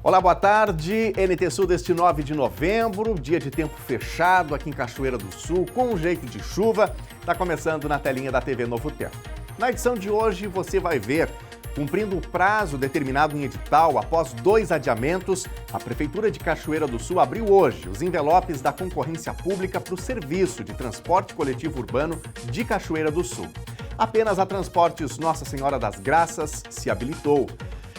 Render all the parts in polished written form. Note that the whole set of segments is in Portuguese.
Olá, boa tarde. NT Sul deste 9 de novembro, dia de tempo fechado aqui em Cachoeira do Sul, com um jeito de chuva. Está começando na telinha da TV Novo Tempo. Na edição de hoje você vai ver, cumprindo o prazo determinado em edital, após 2 adiamentos, a Prefeitura de Cachoeira do Sul abriu hoje os envelopes da concorrência pública para o Serviço de Transporte Coletivo Urbano de Cachoeira do Sul. Apenas a Transportes Nossa Senhora das Graças se habilitou.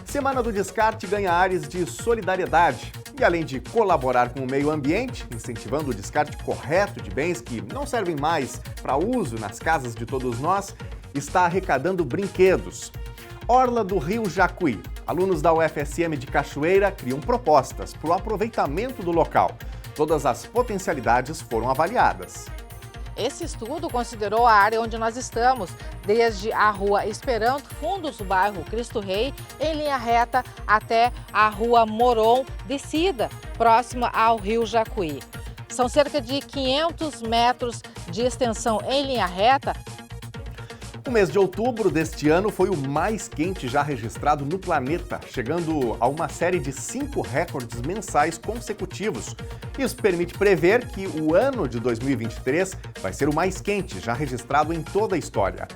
Semana do Descarte ganha áreas de solidariedade e, além de colaborar com o meio ambiente, incentivando o descarte correto de bens que não servem mais para uso nas casas de todos nós, está arrecadando brinquedos. Orla do Rio Jacuí. Alunos da UFSM de Cachoeira criam propostas para o aproveitamento do local. Todas as potencialidades foram avaliadas. Esse estudo considerou a área onde nós estamos, desde a Rua Esperanto, fundos do bairro Cristo Rei, em linha reta até a Rua Moron, descida, próxima ao Rio Jacuí. São cerca de 500 metros de extensão em linha reta. O mês de outubro deste ano foi o mais quente já registrado no planeta, chegando a uma série de 5 recordes mensais consecutivos. Isso permite prever que o ano de 2023 vai ser o mais quente já registrado em toda a história.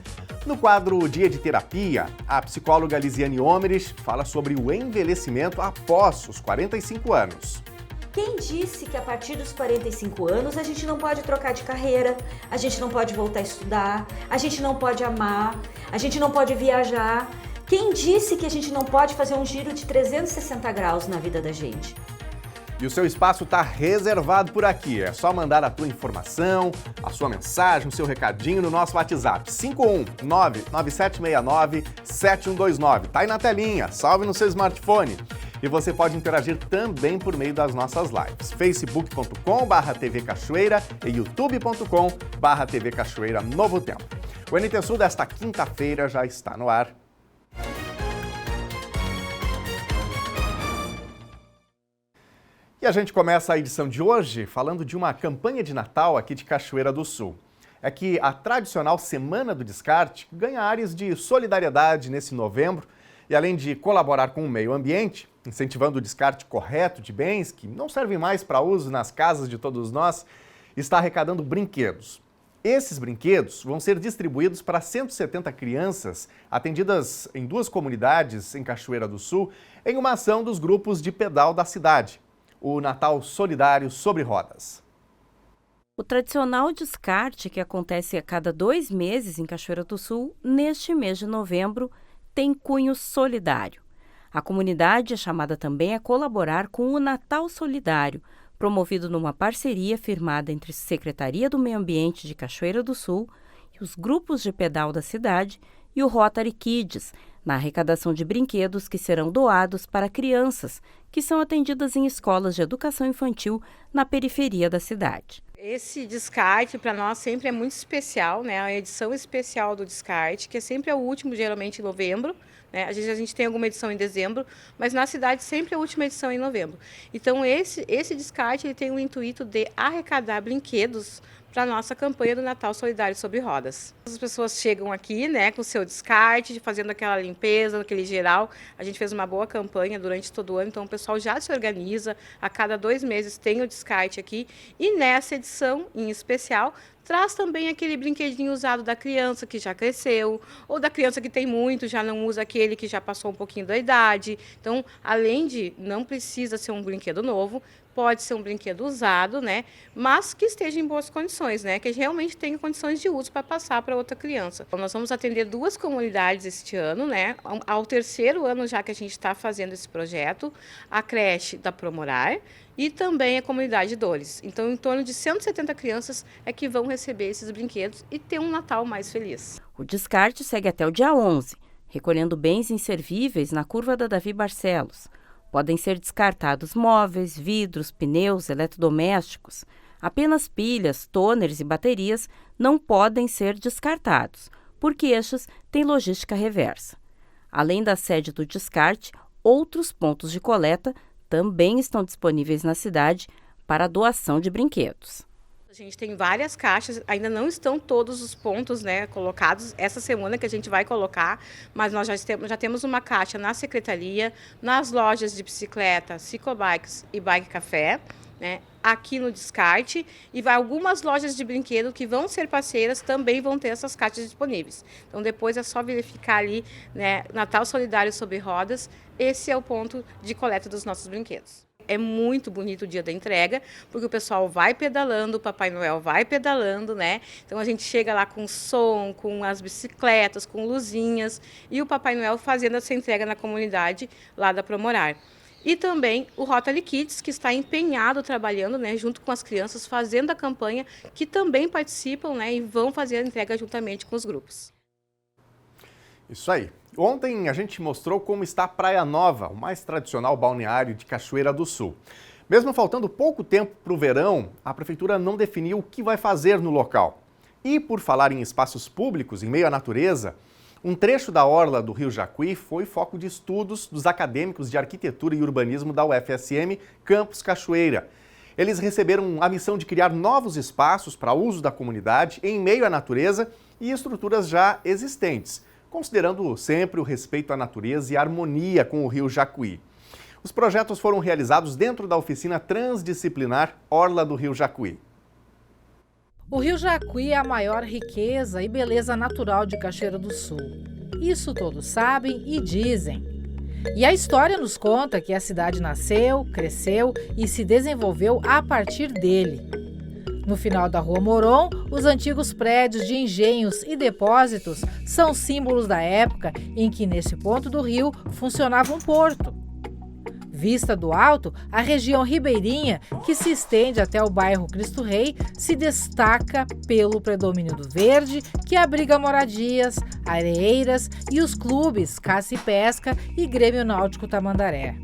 No quadro Dia de Terapia, a psicóloga Lisiane Omerich fala sobre o envelhecimento após os 45 anos. Quem disse que a partir dos 45 anos a gente não pode trocar de carreira, a gente não pode voltar a estudar, a gente não pode amar, a gente não pode viajar? Quem disse que a gente não pode fazer um giro de 360 graus na vida da gente? E o seu espaço está reservado por aqui. É só mandar a tua informação, a sua mensagem, o seu recadinho no nosso WhatsApp 51997697129. Tá aí na telinha, salve no seu smartphone. E você pode interagir também por meio das nossas lives. facebook.com/TV Cachoeira e youtube.com/TV Cachoeira Novo Tempo. O NT Sul desta quinta-feira já está no ar. E a gente começa a edição de hoje falando de uma campanha de Natal aqui de Cachoeira do Sul. É que a tradicional Semana do Descarte ganha áreas de solidariedade nesse novembro e, além de colaborar com o meio ambiente, incentivando o descarte correto de bens que não servem mais para uso nas casas de todos nós, está arrecadando brinquedos. Esses brinquedos vão ser distribuídos para 170 crianças atendidas em 2 comunidades em Cachoeira do Sul, em uma ação dos grupos de pedal da cidade, o Natal Solidário sobre Rodas. O tradicional descarte, que acontece a cada 2 meses em Cachoeira do Sul, neste mês de novembro, tem cunho solidário. A comunidade é chamada também a colaborar com o Natal Solidário, promovido numa parceria firmada entre a Secretaria do Meio Ambiente de Cachoeira do Sul e os grupos de pedal da cidade e o Rotary Kids, na arrecadação de brinquedos que serão doados para crianças que são atendidas em escolas de educação infantil na periferia da cidade. Esse descarte para nós sempre é muito especial, né? A edição especial do descarte, que sempre é o último, geralmente em novembro, né? A gente tem alguma edição em dezembro, mas na cidade sempre é a última edição em novembro. Então esse descarte ele tem o intuito de arrecadar brinquedos para a nossa campanha do Natal Solidário sobre Rodas. As pessoas chegam aqui, né, com o seu descarte, fazendo aquela limpeza, aquele geral. A gente fez uma boa campanha durante todo o ano, então o pessoal já se organiza. A cada 2 meses tem o descarte aqui. E nessa edição, em especial, traz também aquele brinquedinho usado da criança que já cresceu, ou da criança que tem muito, já não usa aquele que já passou um pouquinho da idade. Então, além de não precisa ser um brinquedo novo, pode ser um brinquedo usado, né? Mas que esteja em boas condições, né? Que realmente tenha condições de uso para passar para outra criança. Então, nós vamos atender 2 comunidades este ano, né? Ao 3º ano já que a gente está fazendo esse projeto, a creche da Promorar e também a comunidade Dores. Então, em torno de 170 crianças é que vão receber esses brinquedos e ter um Natal mais feliz. O descarte segue até o dia 11, recolhendo bens inservíveis na curva da Davi Barcelos. Podem ser descartados móveis, vidros, pneus, eletrodomésticos. Apenas pilhas, toners e baterias não podem ser descartados, porque estes têm logística reversa. Além da sede do descarte, outros pontos de coleta também estão disponíveis na cidade para a doação de brinquedos. A gente tem várias caixas, ainda não estão todos os pontos, né, colocados. Essa semana que a gente vai colocar, mas nós já temos uma caixa na secretaria, nas lojas de bicicleta, ciclobikes e bike café, né, aqui no descarte, e algumas lojas de brinquedo que vão ser parceiras também vão ter essas caixas disponíveis. Então depois é só verificar ali, né, Natal Solidário sobre Rodas, esse é o ponto de coleta dos nossos brinquedos. É muito bonito o dia da entrega, porque o pessoal vai pedalando, o Papai Noel vai pedalando, né? Então a gente chega lá com som, com as bicicletas, com luzinhas, e o Papai Noel fazendo essa entrega na comunidade lá da Promorar. E também o Rotary Kids, que está empenhado trabalhando, né, junto com as crianças, fazendo a campanha, que também participam, né, e vão fazer a entrega juntamente com os grupos. Isso aí. Ontem a gente mostrou como está a Praia Nova, o mais tradicional balneário de Cachoeira do Sul. Mesmo faltando pouco tempo para o verão, a prefeitura não definiu o que vai fazer no local. E por falar em espaços públicos, em meio à natureza, um trecho da orla do Rio Jacuí foi foco de estudos dos acadêmicos de arquitetura e urbanismo da UFSM Campus Cachoeira. Eles receberam a missão de criar novos espaços para uso da comunidade em meio à natureza e estruturas já existentes, considerando sempre o respeito à natureza e a harmonia com o Rio Jacuí. Os projetos foram realizados dentro da oficina transdisciplinar Orla do Rio Jacuí. O Rio Jacuí é a maior riqueza e beleza natural de Cachoeira do Sul. Isso todos sabem e dizem. E a história nos conta que a cidade nasceu, cresceu e se desenvolveu a partir dele. No final da Rua Moron, os antigos prédios de engenhos e depósitos são símbolos da época em que, nesse ponto do rio, funcionava um porto. Vista do alto, a região ribeirinha, que se estende até o bairro Cristo Rei, se destaca pelo predomínio do verde, que abriga moradias, areieiras e os clubes Caça e Pesca e Grêmio Náutico Tamandaré.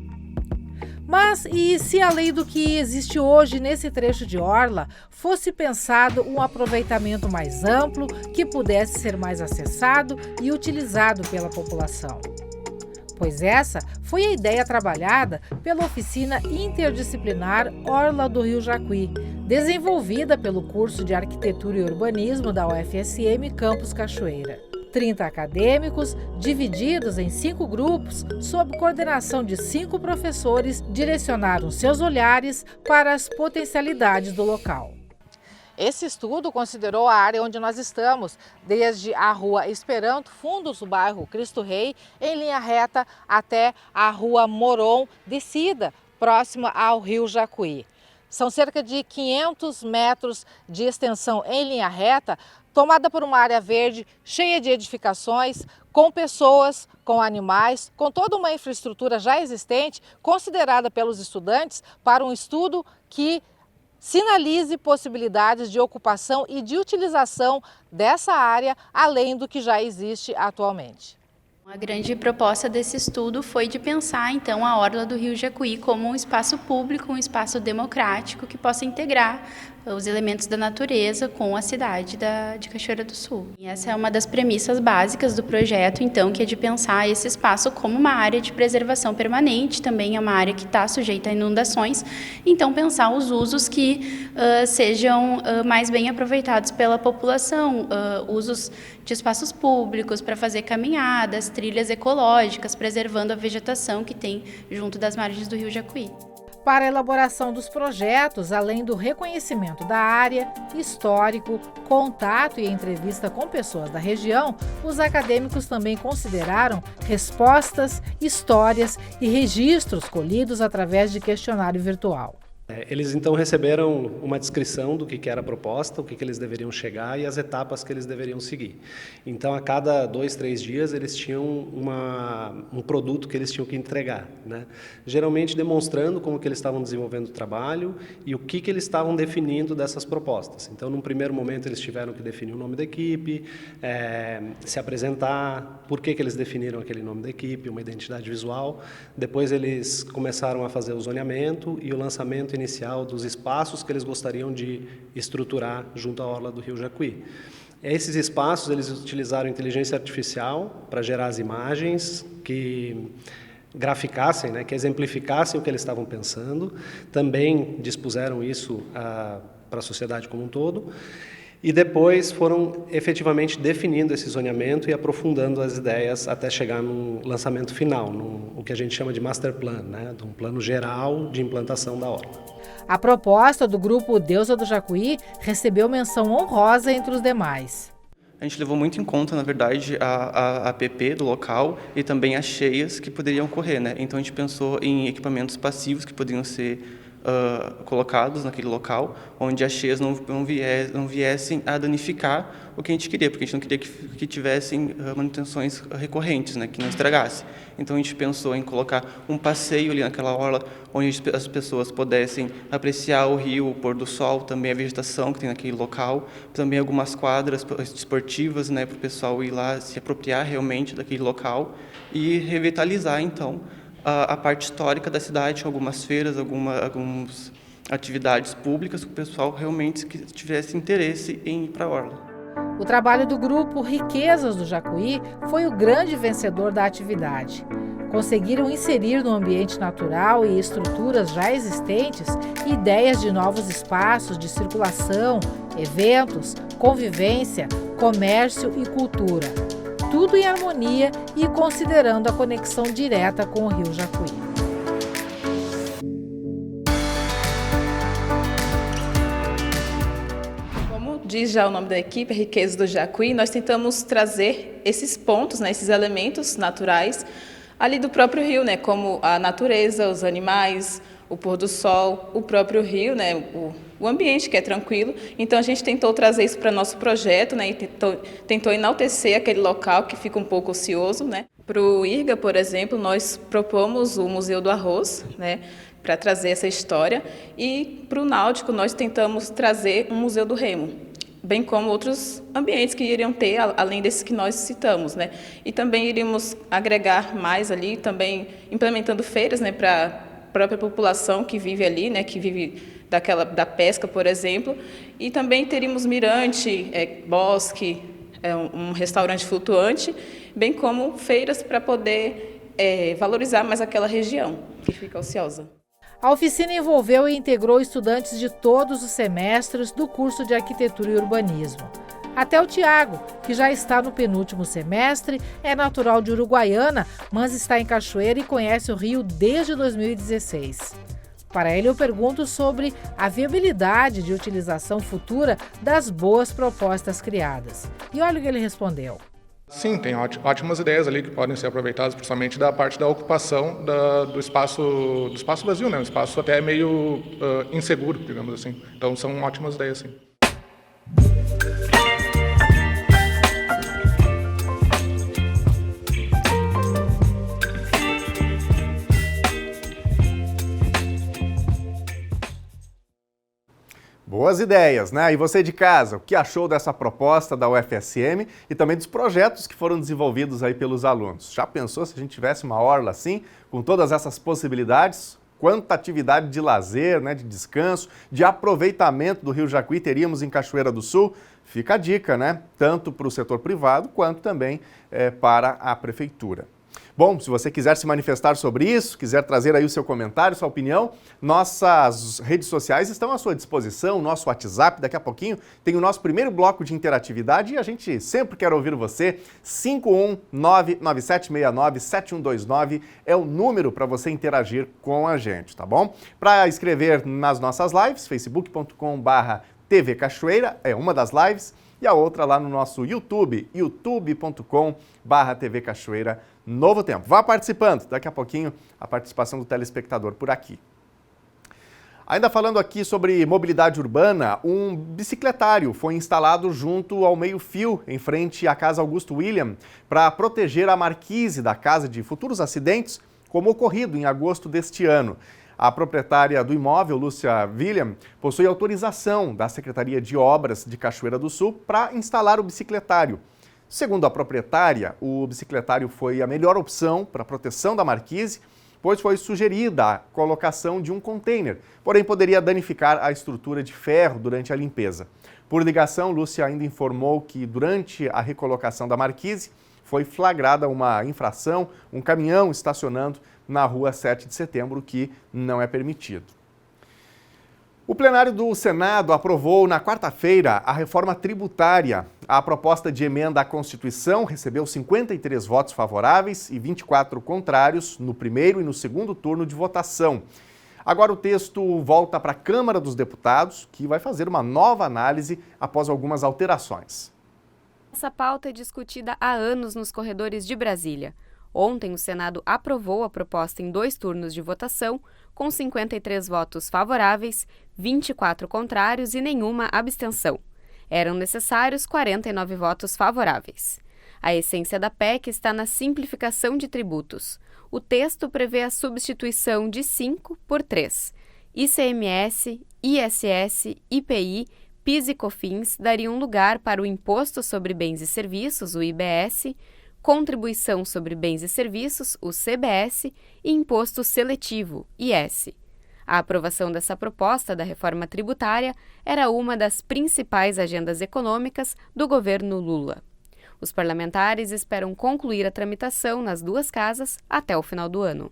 Mas e se além do que existe hoje nesse trecho de orla, fosse pensado um aproveitamento mais amplo que pudesse ser mais acessado e utilizado pela população? Pois essa foi a ideia trabalhada pela oficina interdisciplinar Orla do Rio Jacuí, desenvolvida pelo curso de Arquitetura e Urbanismo da UFSM Campus Cachoeira. 30 acadêmicos, divididos em 5 grupos, sob coordenação de 5 professores, direcionaram seus olhares para as potencialidades do local. Esse estudo considerou a área onde nós estamos, desde a Rua Esperanto Fundos, o bairro Cristo Rei, em linha reta até a Rua Moron, descida, próxima ao Rio Jacuí. São cerca de 500 metros de extensão em linha reta, tomada por uma área verde cheia de edificações, com pessoas, com animais, com toda uma infraestrutura já existente, considerada pelos estudantes para um estudo que sinalize possibilidades de ocupação e de utilização dessa área, além do que já existe atualmente. A grande proposta desse estudo foi de pensar, então, a Orla do Rio Jacuí como um espaço público, um espaço democrático que possa integrar os elementos da natureza com a cidade de Cachoeira do Sul. E essa é uma das premissas básicas do projeto, então, que é de pensar esse espaço como uma área de preservação permanente, também é uma área que está sujeita a inundações, então pensar os usos que sejam mais bem aproveitados pela população, usos de espaços públicos para fazer caminhadas, trilhas ecológicas, preservando a vegetação que tem junto das margens do Rio Jacuí. Para a elaboração dos projetos, além do reconhecimento da área, histórico, contato e entrevista com pessoas da região, os acadêmicos também consideraram respostas, histórias e registros colhidos através de questionário virtual. Eles então receberam uma descrição do que era a proposta, o que eles deveriam chegar e as etapas que eles deveriam seguir. Então, a cada 2, 3 dias, eles tinham um produto que eles tinham que entregar, né? Geralmente demonstrando como que eles estavam desenvolvendo o trabalho e o que eles estavam definindo dessas propostas. Então, num primeiro momento, eles tiveram que definir o nome da equipe, se apresentar, por que eles definiram aquele nome da equipe, uma identidade visual. Depois, eles começaram a fazer o zoneamento e o lançamento inicial dos espaços que eles gostariam de estruturar junto à Orla do Rio Jacuí. Esses espaços, eles utilizaram inteligência artificial para gerar as imagens que graficassem, né, que exemplificassem o que eles estavam pensando. Também dispuseram isso a sociedade como um todo. E depois foram efetivamente definindo esse zoneamento e aprofundando as ideias até chegar no lançamento final, o que a gente chama de master plan, né? De um plano geral de implantação da orla. A proposta do grupo Deusa do Jacuí recebeu menção honrosa entre os demais. A gente levou muito em conta, na verdade, a APP do local e também as cheias que poderiam ocorrer, né? Então a gente pensou em equipamentos passivos que poderiam ser colocados naquele local, onde as cheias não viessem a danificar o que a gente queria, porque a gente não queria que tivessem manutenções recorrentes, né, que não estragasse. Então a gente pensou em colocar um passeio ali naquela orla, onde as pessoas pudessem apreciar o rio, o pôr do sol, também a vegetação que tem naquele local, também algumas quadras esportivas, né, para o pessoal ir lá se apropriar realmente daquele local e revitalizar, então, a parte histórica da cidade, algumas feiras, algumas atividades públicas que o pessoal realmente tivesse interesse em ir para a orla. O trabalho do grupo Riquezas do Jacuí foi o grande vencedor da atividade. Conseguiram inserir no ambiente natural e estruturas já existentes ideias de novos espaços de circulação, eventos, convivência, comércio e cultura. Tudo em harmonia e considerando a conexão direta com o Rio Jacuí. Como diz já o nome da equipe, a Riqueza do Jacuí, nós tentamos trazer esses pontos, né, esses elementos naturais ali do próprio rio, né, como a natureza, os animais, o pôr do sol, o próprio rio, né, o ambiente que é tranquilo. Então a gente tentou trazer isso para nosso projeto, né, e tentou enaltecer aquele local que fica um pouco ocioso, né. Para o IRGA, por exemplo, nós propomos o Museu do Arroz, né, para trazer essa história, e para o Náutico nós tentamos trazer um Museu do Remo, bem como outros ambientes que iriam ter, além desses que nós citamos, né. E também iríamos agregar mais ali, também implementando feiras, né, para a própria população que vive ali, né, que vive da pesca, por exemplo, e também teríamos mirante, bosque, um restaurante flutuante, bem como feiras para poder valorizar mais aquela região que fica ociosa. A oficina envolveu e integrou estudantes de todos os semestres do curso de Arquitetura e Urbanismo. Até o Tiago, que já está no penúltimo semestre, é natural de Uruguaiana, mas está em Cachoeira e conhece o Rio desde 2016. Para ele, eu pergunto sobre a viabilidade de utilização futura das boas propostas criadas. E olha o que ele respondeu. Sim, tem ótimas ideias ali que podem ser aproveitadas, principalmente da parte da ocupação do espaço vazio, né? Um espaço até meio inseguro, digamos assim. Então são ótimas ideias, sim. Boas ideias, né? E você de casa, o que achou dessa proposta da UFSM e também dos projetos que foram desenvolvidos aí pelos alunos? Já pensou se a gente tivesse uma orla assim, com todas essas possibilidades? Quanta atividade de lazer, né, de descanso, de aproveitamento do Rio Jacuí teríamos em Cachoeira do Sul? Fica a dica, né? Tanto para o setor privado quanto também para a prefeitura. Bom, se você quiser se manifestar sobre isso, quiser trazer aí o seu comentário, sua opinião, nossas redes sociais estão à sua disposição, nosso WhatsApp, daqui a pouquinho tem o nosso primeiro bloco de interatividade e a gente sempre quer ouvir você. 51997697129 é o número para você interagir com a gente, tá bom? Para escrever nas nossas lives, facebook.com/TV Cachoeira é uma das lives e a outra lá no nosso YouTube, youtube.com/TV Cachoeira Novo Tempo. Vá participando, daqui a pouquinho a participação do telespectador por aqui. Ainda falando aqui sobre mobilidade urbana, um bicicletário foi instalado junto ao meio-fio, em frente à Casa Augusto William, para proteger a marquise da casa de futuros acidentes, como ocorrido em agosto deste ano. A proprietária do imóvel, Lúcia William, possui autorização da Secretaria de Obras de Cachoeira do Sul para instalar o bicicletário. Segundo a proprietária, o bicicletário foi a melhor opção para a proteção da marquise, pois foi sugerida a colocação de um container, porém poderia danificar a estrutura de ferro durante a limpeza. Por ligação, Lúcia ainda informou que durante a recolocação da marquise foi flagrada uma infração, um caminhão estacionando na rua 7 de setembro, que não é permitido. O plenário do Senado aprovou na quarta-feira a reforma tributária. A proposta de emenda à Constituição recebeu 53 votos favoráveis e 24 contrários no primeiro e no segundo turno de votação. Agora o texto volta para a Câmara dos Deputados, que vai fazer uma nova análise após algumas alterações. Essa pauta é discutida há anos nos corredores de Brasília. Ontem, o Senado aprovou a proposta em 2 turnos de votação, com 53 votos favoráveis, 24 contrários e nenhuma abstenção. Eram necessários 49 votos favoráveis. A essência da PEC está na simplificação de tributos. O texto prevê a substituição de 5 por 3. ICMS, ISS, IPI, PIS e COFINS dariam lugar para o Imposto sobre Bens e Serviços, o IBS, Contribuição sobre Bens e Serviços, o CBS, e Imposto Seletivo, IS. A aprovação dessa proposta da reforma tributária era uma das principais agendas econômicas do governo Lula. Os parlamentares esperam concluir a tramitação nas 2 casas até o final do ano.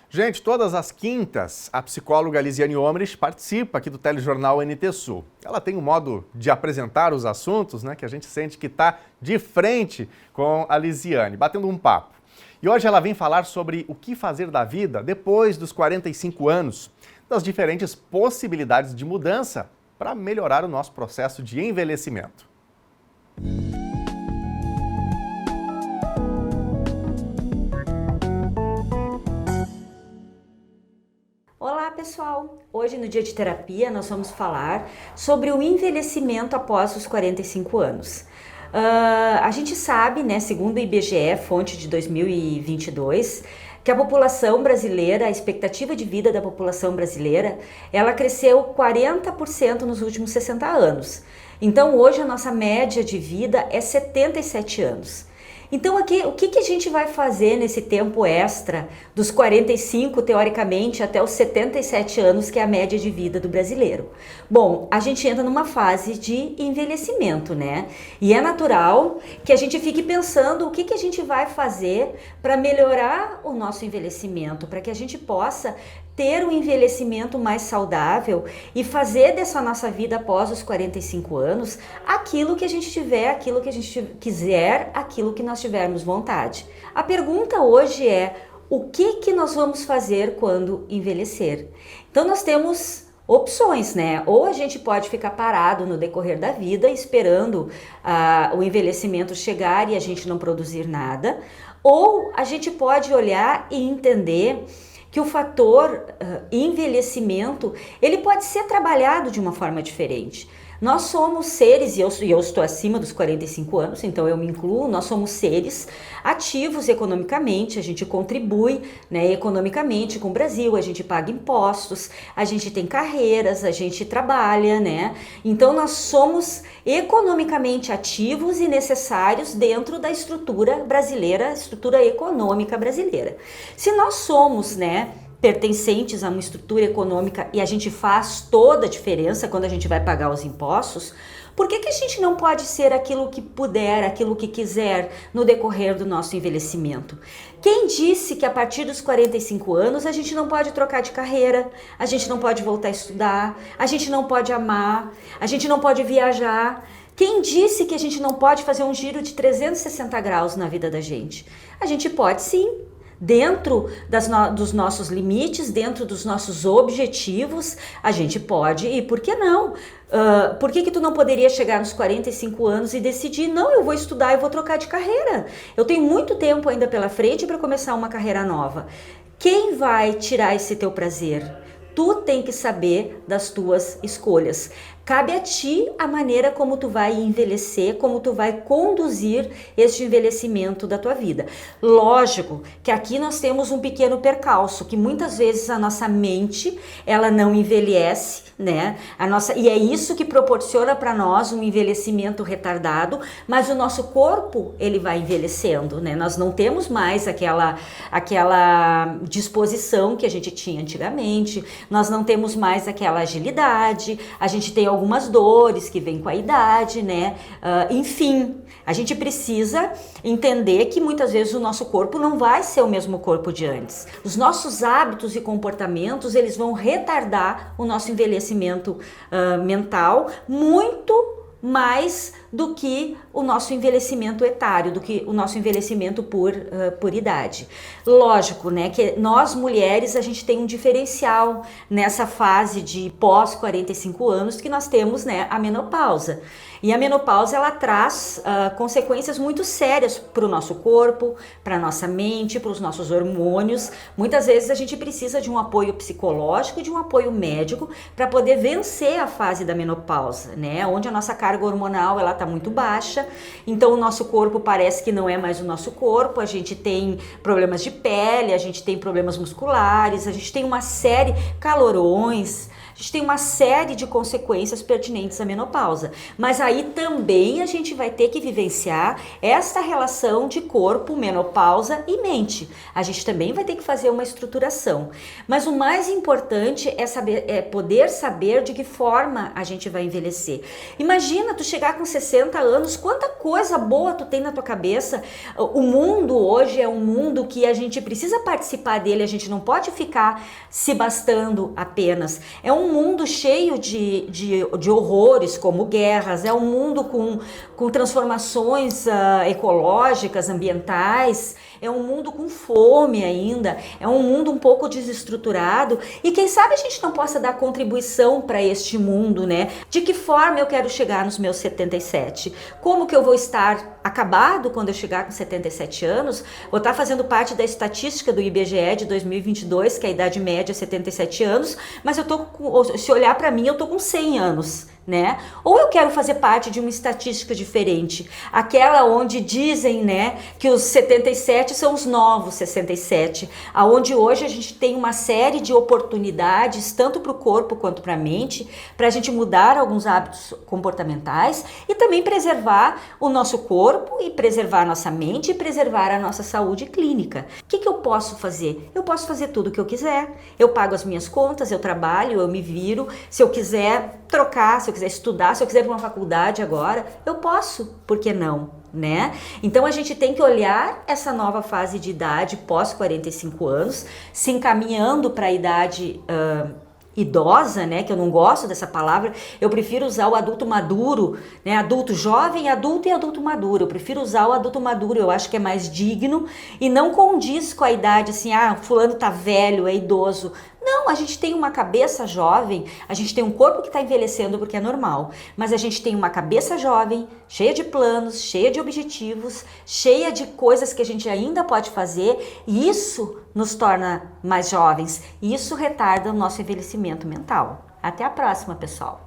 Gente, todas as quintas, a psicóloga Lisiane Omrich participa aqui do telejornal NT Sul. Ela tem um modo de apresentar os assuntos, que a gente sente que está de frente com a Lisiane, batendo um papo. E hoje ela vem falar sobre o que fazer da vida depois dos 45 anos, das diferentes possibilidades de mudança para melhorar o nosso processo de envelhecimento. Olá pessoal! Hoje no dia de terapia nós vamos falar sobre o envelhecimento após os 45 anos. A gente sabe, segundo o IBGE, fonte de 2022, que a população brasileira, a expectativa de vida da população brasileira, ela cresceu 40% nos últimos 60 anos. Então hoje a nossa média de vida é 77 anos. Então aqui, o que a gente vai fazer nesse tempo extra dos 45, teoricamente, até os 77 anos, que é a média de vida do brasileiro? Bom, a gente entra numa fase de envelhecimento, E é natural que a gente fique pensando o que a gente vai fazer para melhorar o nosso envelhecimento, para que a gente possa ter um envelhecimento mais saudável e fazer dessa nossa vida após os 45 anos aquilo que a gente tiver, aquilo que a gente quiser, aquilo que nós tivermos vontade. A pergunta hoje é: o que nós vamos fazer quando envelhecer? Então nós temos opções, Ou a gente pode ficar parado no decorrer da vida esperando o envelhecimento chegar e a gente não produzir nada, ou a gente pode olhar e entender que o fator envelhecimento, ele pode ser trabalhado de uma forma diferente. Nós somos seres, e eu estou acima dos 45 anos, então eu me incluo, nós somos seres ativos economicamente, a gente contribui economicamente com o Brasil, a gente paga impostos, a gente tem carreiras, a gente trabalha, Então nós somos economicamente ativos e necessários dentro da estrutura brasileira, estrutura econômica brasileira. Se nós somos, pertencentes a uma estrutura econômica e a gente faz toda a diferença quando a gente vai pagar os impostos, por que a gente não pode ser aquilo que puder, aquilo que quiser no decorrer do nosso envelhecimento? Quem disse que a partir dos 45 anos a gente não pode trocar de carreira, a gente não pode voltar a estudar, a gente não pode amar, a gente não pode viajar? Quem disse que a gente não pode fazer um giro de 360 graus na vida da gente? A gente pode sim. Dentro dos nossos limites, dentro dos nossos objetivos, a gente pode, e por que não? Por que tu não poderia chegar nos 45 anos e decidir, não, eu vou estudar e vou trocar de carreira? Eu tenho muito tempo ainda pela frente para começar uma carreira nova. Quem vai tirar esse teu prazer? Tu tem que saber das tuas escolhas. Cabe a ti a maneira como tu vai envelhecer, como tu vai conduzir este envelhecimento da tua vida. Lógico que aqui nós temos um pequeno percalço, que muitas vezes a nossa mente, ela não envelhece, e é isso que proporciona para nós um envelhecimento retardado, mas o nosso corpo, ele vai envelhecendo, Nós não temos mais aquela disposição que a gente tinha antigamente, nós não temos mais aquela agilidade, a gente tem algumas dores que vêm com a idade, né? Enfim, a gente precisa entender que muitas vezes o nosso corpo não vai ser o mesmo corpo de antes. Os nossos hábitos e comportamentos, eles vão retardar o nosso envelhecimento mental muito mais do que o nosso envelhecimento etário, do que o nosso envelhecimento por idade. Lógico, né, que nós mulheres, a gente tem um diferencial nessa fase de pós 45 anos, que nós temos, né, a menopausa. E a menopausa, ela traz consequências muito sérias para o nosso corpo, para a nossa mente, para os nossos hormônios. Muitas vezes a gente precisa de um apoio psicológico, de um apoio médico, para poder vencer a fase da menopausa, né? Onde a nossa carga hormonal, ela está muito baixa, então o nosso corpo parece que não é mais o nosso corpo, a gente tem problemas de pele, a gente tem problemas musculares, a gente tem uma série, calorões, a gente tem uma série de consequências pertinentes à menopausa. Mas aí também a gente vai ter que vivenciar essa relação de corpo, menopausa e mente. A gente também vai ter que fazer uma estruturação. Mas o mais importante é poder saber de que forma a gente vai envelhecer. Imagina tu chegar com 60 anos, quanta coisa boa tu tem na tua cabeça. O mundo hoje é um mundo que a gente precisa participar dele, a gente não pode ficar se bastando apenas. É um mundo cheio de horrores, como guerras, é um mundo com transformações ecológicas, ambientais, é um mundo com fome ainda, é um mundo um pouco desestruturado, e quem sabe a gente não possa dar contribuição para este mundo, né? De que forma eu quero chegar nos meus 77? Como que eu vou estar acabado quando eu chegar com 77 anos? Vou estar fazendo parte da estatística do IBGE de 2022, que a idade média é 77 anos, mas se olhar para mim, eu tô com 100 anos, né? Ou eu quero fazer parte de uma estatística diferente, aquela onde dizem, né, que os 77 são os novos 67, aonde hoje a gente tem uma série de oportunidades, tanto para o corpo quanto para a mente, para a gente mudar alguns hábitos comportamentais e também preservar o nosso corpo e preservar a nossa mente e preservar a nossa saúde clínica. O que eu posso fazer? Eu posso fazer tudo o que eu quiser, eu pago as minhas contas, eu trabalho, eu me viro, se eu quiser trocar, se eu quiser estudar, se eu quiser ir para uma faculdade agora, eu posso, por que não, né? Então a gente tem que olhar essa nova fase de idade pós 45 anos, se encaminhando para a idade idosa, né, que eu não gosto dessa palavra, eu prefiro usar o adulto maduro, né, adulto jovem, adulto e adulto maduro, eu prefiro usar o adulto maduro, eu acho que é mais digno e não condiz com a idade, assim, fulano tá velho, é idoso. Não, a gente tem uma cabeça jovem, a gente tem um corpo que está envelhecendo porque é normal, mas a gente tem uma cabeça jovem, cheia de planos, cheia de objetivos, cheia de coisas que a gente ainda pode fazer, e isso nos torna mais jovens, e isso retarda o nosso envelhecimento mental. Até a próxima, pessoal!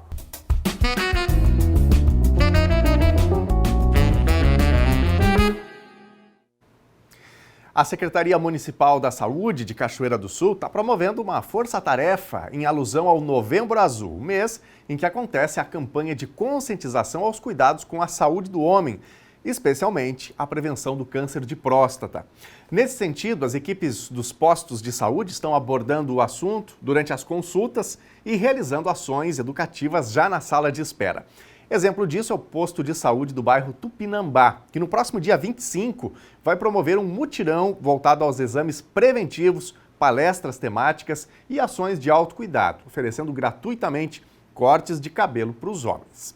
A Secretaria Municipal da Saúde de Cachoeira do Sul está promovendo uma força-tarefa em alusão ao Novembro Azul, mês em que acontece a campanha de conscientização aos cuidados com a saúde do homem, especialmente a prevenção do câncer de próstata. Nesse sentido, as equipes dos postos de saúde estão abordando o assunto durante as consultas e realizando ações educativas já na sala de espera. Exemplo disso é o posto de saúde do bairro Tupinambá, que no próximo dia 25 vai promover um mutirão voltado aos exames preventivos, palestras temáticas e ações de autocuidado, oferecendo gratuitamente cortes de cabelo para os homens.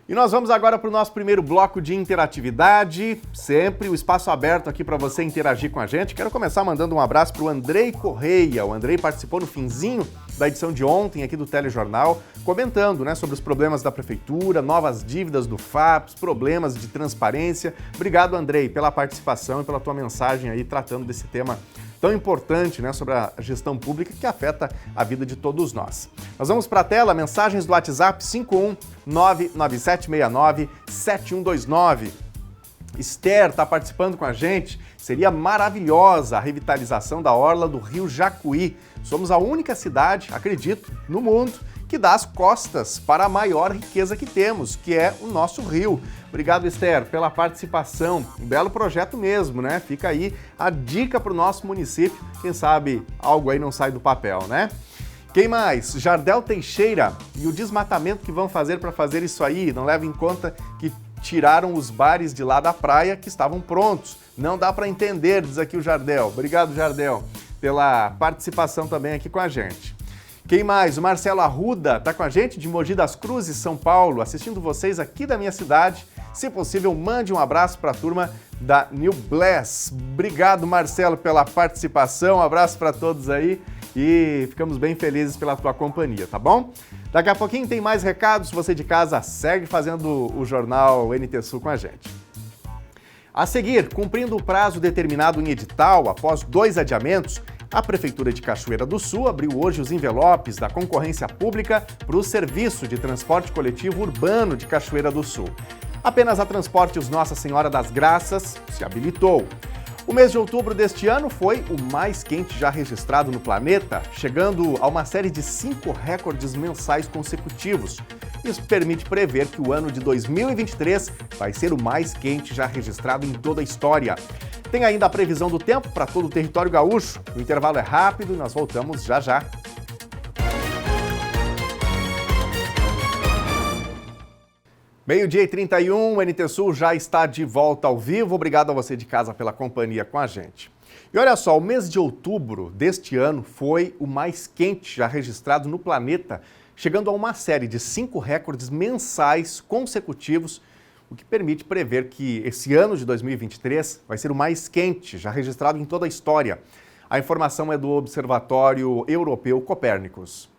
E nós vamos agora para o nosso primeiro bloco de interatividade, sempre o espaço aberto aqui para você interagir com a gente. Quero começar mandando um abraço para o Andrei Correia. O Andrei participou no finzinho da edição de ontem aqui do Telejornal, comentando, né, sobre os problemas da Prefeitura, novas dívidas do FAPS, problemas de transparência. Obrigado, Andrei, pela participação e pela tua mensagem aí tratando desse tema tão importante, né, sobre a gestão pública que afeta a vida de todos nós. Nós vamos para a tela, mensagens do WhatsApp 51997697129. Esther está participando com a gente. Seria maravilhosa a revitalização da orla do Rio Jacuí. Somos a única cidade, acredito, no mundo que dá as costas para a maior riqueza que temos, que é o nosso rio. Obrigado, Esther, pela participação. Um belo projeto mesmo, né? Fica aí a dica para o nosso município. Quem sabe algo aí não sai do papel, né? Quem mais? Jardel Teixeira. E o desmatamento que vão fazer para fazer isso aí? Não leva em conta que tiraram os bares de lá da praia que estavam prontos. Não dá para entender, diz aqui o Jardel. Obrigado, Jardel, pela participação também aqui com a gente. Quem mais? O Marcelo Arruda está com a gente de Mogi das Cruzes, São Paulo, assistindo vocês aqui da minha cidade. Se possível, mande um abraço para a turma da New Bless. Obrigado, Marcelo, pela participação. Um abraço para todos aí e ficamos bem felizes pela tua companhia, tá bom? Daqui a pouquinho tem mais recados. Você de casa segue fazendo o Jornal NT Sul com a gente. A seguir, cumprindo o prazo determinado em edital, após 2 adiamentos, a Prefeitura de Cachoeira do Sul abriu hoje os envelopes da concorrência pública para o Serviço de Transporte Coletivo Urbano de Cachoeira do Sul. Apenas a Transportes Nossa Senhora das Graças se habilitou. O mês de outubro deste ano foi o mais quente já registrado no planeta, chegando a uma série de 5 recordes mensais consecutivos. Isso permite prever que o ano de 2023 vai ser o mais quente já registrado em toda a história. Tem ainda a previsão do tempo para todo o território gaúcho. O intervalo é rápido e nós voltamos já já. Meio-dia e 31, o NT Sul já está de volta ao vivo. Obrigado a você de casa pela companhia com a gente. E olha só, o mês de outubro deste ano foi o mais quente já registrado no planeta, chegando a uma série de 5 recordes mensais consecutivos, o que permite prever que esse ano de 2023 vai ser o mais quente já registrado em toda a história. A informação é do Observatório Europeu Copérnicos.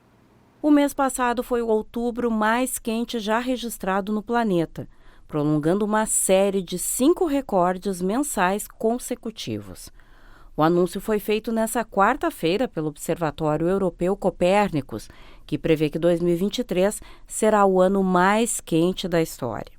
O mês passado foi o outubro mais quente já registrado no planeta, prolongando uma série de 5 recordes mensais consecutivos. O anúncio foi feito nesta quarta-feira pelo Observatório Europeu Copérnicos, que prevê que 2023 será o ano mais quente da história.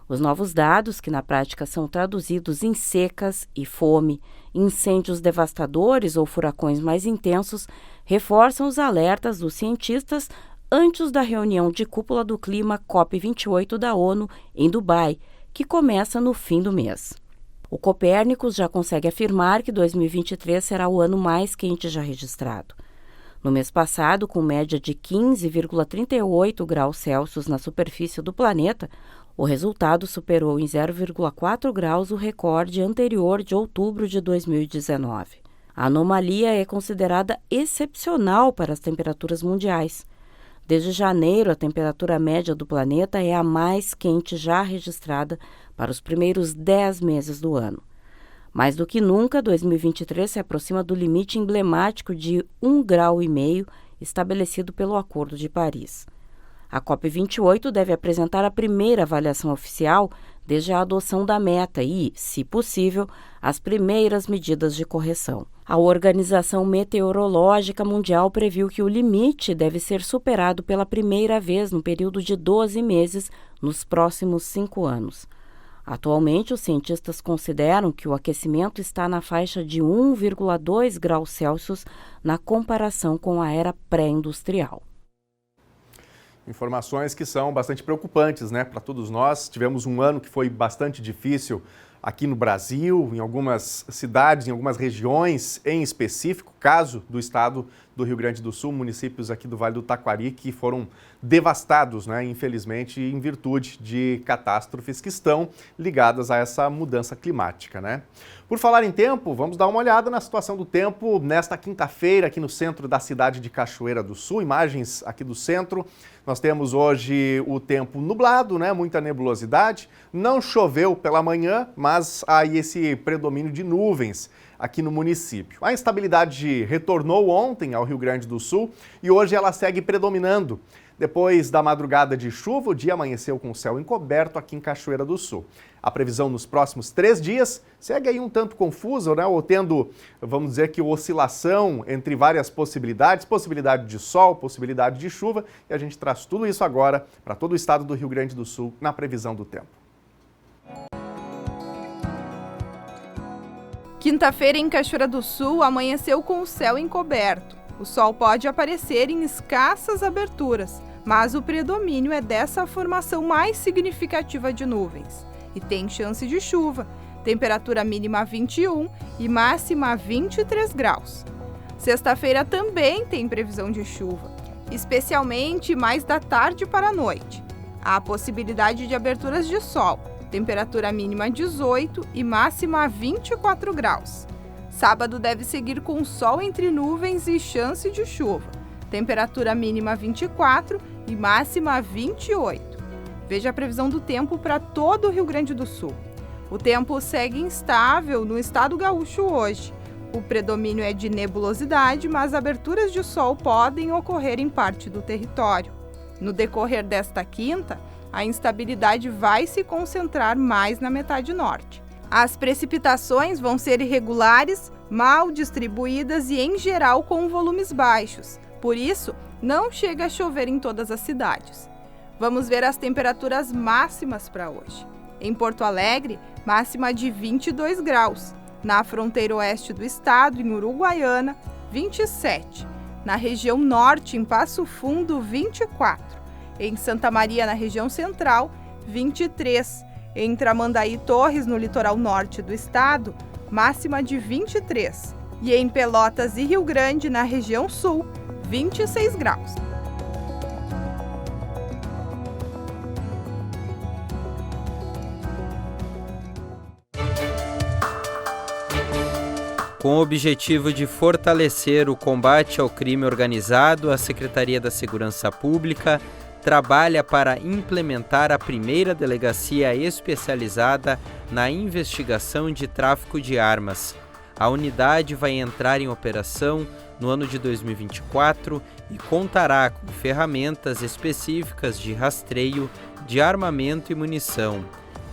Os novos dados, que na prática são traduzidos em secas e fome, incêndios devastadores ou furacões mais intensos, reforçam os alertas dos cientistas antes da reunião de cúpula do clima COP28 da ONU em Dubai, que começa no fim do mês. O Copérnicos já consegue afirmar que 2023 será o ano mais quente já registrado. No mês passado, com média de 15,38 graus Celsius na superfície do planeta, o resultado superou em 0,4 graus o recorde anterior de outubro de 2019. A anomalia é considerada excepcional para as temperaturas mundiais. Desde janeiro, a temperatura média do planeta é a mais quente já registrada para os primeiros 10 meses do ano. Mais do que nunca, 2023 se aproxima do limite emblemático de 1,5 grau estabelecido pelo Acordo de Paris. A COP28 deve apresentar a primeira avaliação oficial desde a adoção da meta e, se possível, as primeiras medidas de correção. A Organização Meteorológica Mundial previu que o limite deve ser superado pela primeira vez no período de 12 meses nos próximos 5 anos. Atualmente, os cientistas consideram que o aquecimento está na faixa de 1,2 graus Celsius na comparação com a era pré-industrial. Informações que são bastante preocupantes, né, para todos nós. Tivemos um ano que foi bastante difícil aqui no Brasil, em algumas cidades, em algumas regiões em específico, caso do estado do Rio Grande do Sul, municípios aqui do Vale do Taquari que foram devastados, né, infelizmente, em virtude de catástrofes que estão ligadas a essa mudança climática, né? Por falar em tempo, vamos dar uma olhada na situação do tempo nesta quinta-feira aqui no centro da cidade de Cachoeira do Sul. Imagens aqui do centro. Nós temos hoje o tempo nublado, né? Muita nebulosidade. Não choveu pela manhã, mas há aí esse predomínio de nuvens aqui no município. A instabilidade retornou ontem ao Rio Grande do Sul e hoje ela segue predominando. Depois da madrugada de chuva, o dia amanheceu com o céu encoberto aqui em Cachoeira do Sul. A previsão nos próximos 3 dias segue aí um tanto confusa, né? Ou tendo, vamos dizer que oscilação entre várias possibilidades, possibilidade de sol, possibilidade de chuva, e a gente traz tudo isso agora para todo o estado do Rio Grande do Sul na previsão do tempo. Quinta-feira em Cachoeira do Sul amanheceu com o céu encoberto. O sol pode aparecer em escassas aberturas, mas o predomínio é dessa formação mais significativa de nuvens. E tem chance de chuva, temperatura mínima 21 e máxima 23 graus. Sexta-feira também tem previsão de chuva, especialmente mais da tarde para a noite. Há possibilidade de aberturas de sol, temperatura mínima 18 e máxima 24 graus. Sábado deve seguir com sol entre nuvens e chance de chuva, temperatura mínima 24 e máxima 28. Veja a previsão do tempo para todo o Rio Grande do Sul. O tempo segue instável no estado gaúcho hoje. O predomínio é de nebulosidade, mas aberturas de sol podem ocorrer em parte do território. No decorrer desta quinta, a instabilidade vai se concentrar mais na metade norte. As precipitações vão ser irregulares, mal distribuídas e, em geral, com volumes baixos. Por isso, não chega a chover em todas as cidades. Vamos ver as temperaturas máximas para hoje. Em Porto Alegre, máxima de 22 graus. Na fronteira oeste do estado, em Uruguaiana, 27. Na região norte, em Passo Fundo, 24. Em Santa Maria, na região central, 23. Em Tramandaí e Torres, no litoral norte do estado, máxima de 23. E em Pelotas e Rio Grande, na região sul, 26 graus. Com o objetivo de fortalecer o combate ao crime organizado, a Secretaria da Segurança Pública trabalha para implementar a primeira delegacia especializada na investigação de tráfico de armas. A unidade vai entrar em operação no ano de 2024 e contará com ferramentas específicas de rastreio de armamento e munição.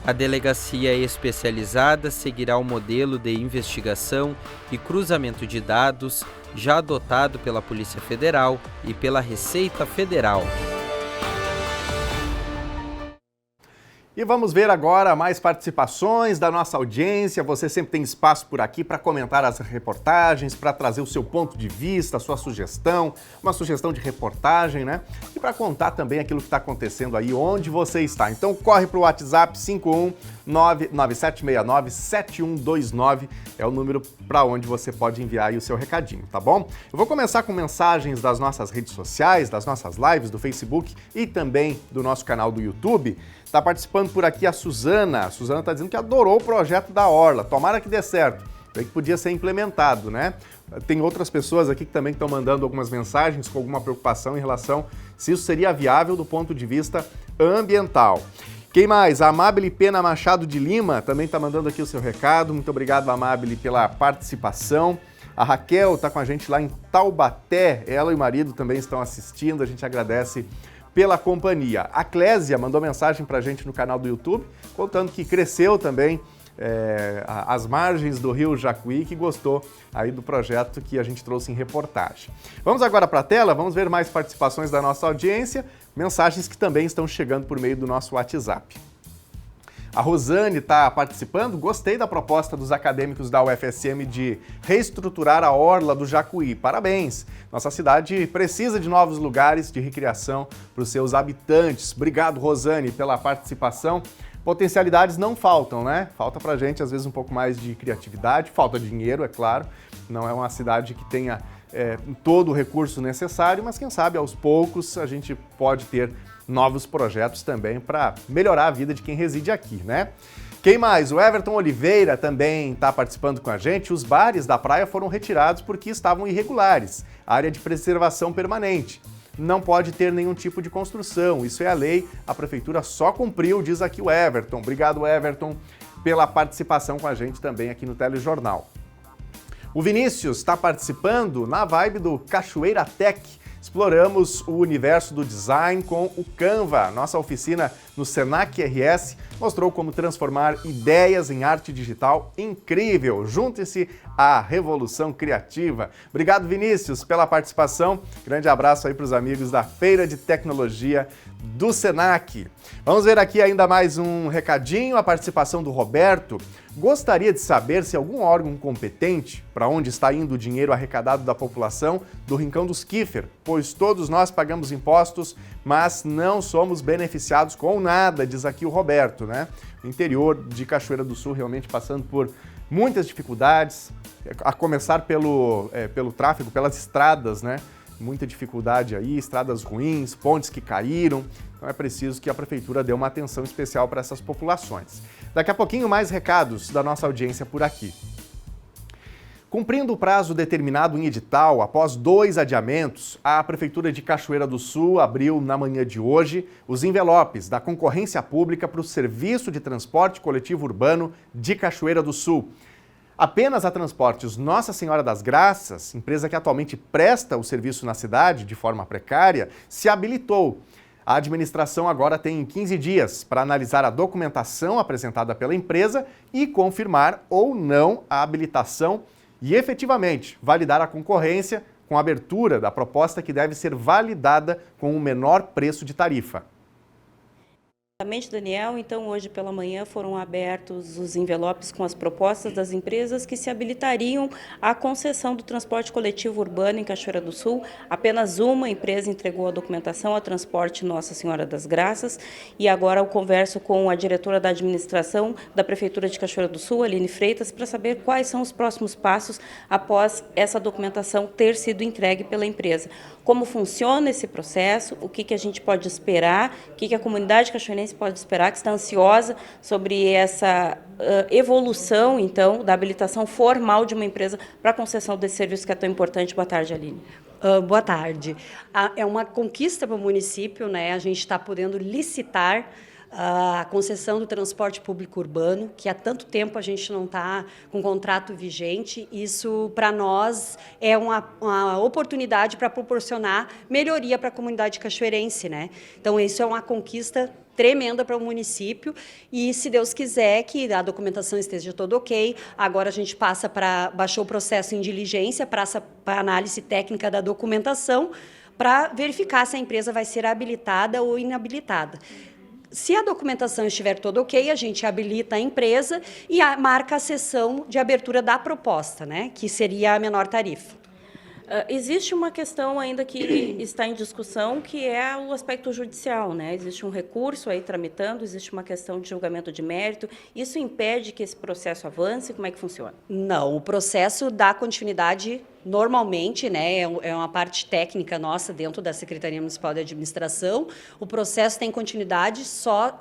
A delegacia especializada seguirá o modelo de investigação e cruzamento de dados já adotado pela Polícia Federal e pela Receita Federal. E vamos ver agora mais participações da nossa audiência. Você sempre tem espaço por aqui para comentar as reportagens, para trazer o seu ponto de vista, a sua sugestão, uma sugestão de reportagem, né? E para contar também aquilo que está acontecendo aí, onde você está. Então corre para o WhatsApp 51997697129, é o número para onde você pode enviar aí o seu recadinho, tá bom? Eu vou começar com mensagens das nossas redes sociais, das nossas lives do Facebook e também do nosso canal do YouTube. Está participando por aqui a Suzana. A Suzana está dizendo que adorou o projeto da Orla. Tomara que dê certo. Que podia ser implementado, né? Tem outras pessoas aqui que também estão mandando algumas mensagens com alguma preocupação em relação se isso seria viável do ponto de vista ambiental. Quem mais? A Amabile Pena Machado de Lima também está mandando aqui o seu recado. Muito obrigado, Amabile, pela participação. A Raquel está com a gente lá em Taubaté. Ela e o marido também estão assistindo. A gente agradece pela companhia. A Clésia mandou mensagem para a gente no canal do YouTube, contando que cresceu também às margens do rio Jacuí, que gostou aí do projeto que a gente trouxe em reportagem. Vamos agora para a tela, vamos ver mais participações da nossa audiência, mensagens que também estão chegando por meio do nosso WhatsApp. A Rosane está participando. Gostei da proposta dos acadêmicos da UFSM de reestruturar a orla do Jacuí. Parabéns! Nossa cidade precisa de novos lugares de recreação para os seus habitantes. Obrigado, Rosane, pela participação. Potencialidades não faltam, né? Falta pra gente, às vezes, um pouco mais de criatividade, falta dinheiro, é claro. Não é uma cidade que tenha todo o recurso necessário, mas quem sabe, aos poucos, a gente pode ter novos projetos também para melhorar a vida de quem reside aqui, né? Quem mais? O Everton Oliveira também está participando com a gente. Os bares da praia foram retirados porque estavam irregulares. Área de preservação permanente. Não pode ter nenhum tipo de construção. Isso é a lei. A prefeitura só cumpriu, diz aqui o Everton. Obrigado, Everton, pela participação com a gente também aqui no Telejornal. O Vinícius está participando na vibe do Cachoeira Tech. Exploramos o universo do design com o Canva. Nossa oficina no Senac RS mostrou como transformar ideias em arte digital incrível. Junte-se à revolução criativa. Obrigado, Vinícius, pela participação. Grande abraço aí para os amigos da Feira de Tecnologia do Senac. Vamos ver aqui ainda mais um recadinho, a participação do Roberto. Gostaria de saber se algum órgão competente para onde está indo o dinheiro arrecadado da população do Rincão dos Kiefer, pois todos nós pagamos impostos, mas não somos beneficiados com nada, diz aqui o Roberto, né? O interior de Cachoeira do Sul realmente passando por muitas dificuldades, a começar pelo tráfego, pelas estradas, né? Muita dificuldade aí, estradas ruins, pontes que caíram. Então é preciso que a Prefeitura dê uma atenção especial para essas populações. Daqui a pouquinho mais recados da nossa audiência por aqui. Cumprindo o prazo determinado em edital, após 2 adiamentos, a Prefeitura de Cachoeira do Sul abriu na manhã de hoje os envelopes da concorrência pública para o Serviço de Transporte Coletivo Urbano de Cachoeira do Sul. Apenas a Transportes Nossa Senhora das Graças, empresa que atualmente presta o serviço na cidade de forma precária, se habilitou. A administração agora tem 15 dias para analisar a documentação apresentada pela empresa e confirmar ou não a habilitação e efetivamente validar a concorrência com a abertura da proposta que deve ser validada com o menor preço de tarifa. Exatamente, Daniel. Então, hoje pela manhã foram abertos os envelopes com as propostas das empresas que se habilitariam à concessão do transporte coletivo urbano em Cachoeira do Sul. Apenas uma empresa entregou a documentação, a Transporte Nossa Senhora das Graças, e agora eu converso com a diretora da administração da Prefeitura de Cachoeira do Sul, Aline Freitas, para saber quais são os próximos passos após essa documentação ter sido entregue pela empresa. Como funciona esse processo, o que a gente pode esperar, o que a comunidade cachoeirense pode esperar, que está ansiosa sobre essa evolução, então, da habilitação formal de uma empresa para a concessão desse serviço que é tão importante. Boa tarde, Aline. Boa tarde. É uma conquista para o município, né? A gente está podendo licitar a concessão do transporte público urbano, que há tanto tempo a gente não está com contrato vigente. Isso, para nós, é uma oportunidade para proporcionar melhoria para a comunidade cachoeirense, né? Então, isso é uma conquista tremenda para o município e, se Deus quiser, que a documentação esteja toda ok, agora a gente baixou o processo em diligência, passa para análise técnica da documentação para verificar se a empresa vai ser habilitada ou inabilitada. Se a documentação estiver toda ok, a gente habilita a empresa e marca a sessão de abertura da proposta, né, que seria a menor tarifa. Existe uma questão ainda que está em discussão, que é o aspecto judicial, né? Existe um recurso aí tramitando, existe uma questão de julgamento de mérito. Isso impede que esse processo avance? Como é que funciona? Não, o processo dá continuidade normalmente, né? É uma parte técnica nossa dentro da Secretaria Municipal de Administração. O processo tem continuidade, só